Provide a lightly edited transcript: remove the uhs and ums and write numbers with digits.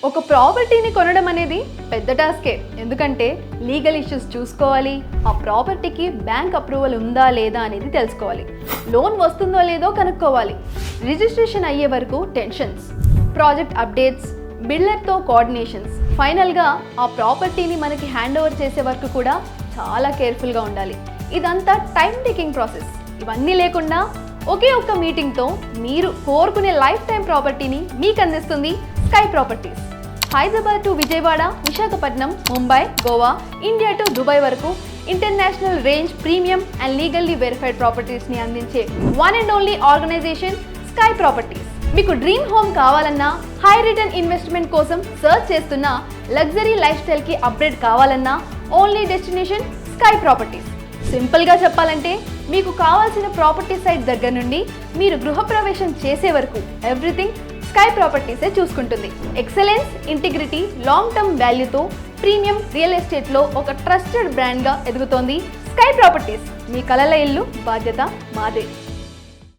ఒక ప్రాపర్టీని కొనడం అనేది పెద్ద టాస్కే. ఎందుకంటే లీగల్ ఇష్యూస్ చూసుకోవాలి, ఆ ప్రాపర్టీకి బ్యాంక్ అప్రూవల్ ఉందా లేదా అనేది తెలుసుకోవాలి, లోన్ వస్తుందో లేదో కనుక్కోవాలి, రిజిస్ట్రేషన్ అయ్యే వరకు టెన్షన్స్, ప్రాజెక్ట్ అప్డేట్స్, బిల్డర్తో కోఆర్డినేషన్స్, ఫైనల్గా ఆ ప్రాపర్టీని మనకి హ్యాండ్ ఓవర్ చేసే వరకు కూడా చాలా కేర్ఫుల్గా ఉండాలి. ఇదంతా టైం టేకింగ్ ప్రాసెస్. ఇవన్నీ లేకుండా ఒకే ఒక్క మీటింగ్తో మీరు కోరుకునే లైఫ్ టైం ప్రాపర్టీని మీకు అందిస్తుంది Sky Properties. Hyderabad to Vijayawada, Visakhapatnam, Mumbai, Goa, India to Dubai వరకు international range premium and legally verified ప్రాపర్టీస్ని అందించే one and only organisation Sky Properties. మీకు డ్రీమ్ హోమ్ కావాలన్నా, హై రిటర్న్ ఇన్వెస్ట్మెంట్ కోసం సర్చ్ చేస్తున్న లగ్జరీ లైఫ్ స్టైల్కి అప్గ్రేడ్ కావాలన్నా ఓన్లీ డెస్టినేషన్ స్కై ప్రాపర్టీస్. సింపుల్గా చెప్పాలంటే మీకు కావాల్సిన ప్రాపర్టీ సైట్ దగ్గర నుండి మీరు గృహప్రవేశం చేసే వరకు ఎవ్రీథింగ్ స్కై ప్రాపర్టీసే చూసుకుంటుంది. ఎక్సలెన్స్, ఇంటిగ్రిటీ, లాంగ్ టర్మ్ వాల్యూతో ప్రీమియం రియల్ ఎస్టేట్లో ఒక ట్రస్టెడ్ బ్రాండ్గా ఎదుగుతోంది స్కై ప్రాపర్టీస్. మీ కలల ఇల్లు బాధ్యత మాదే.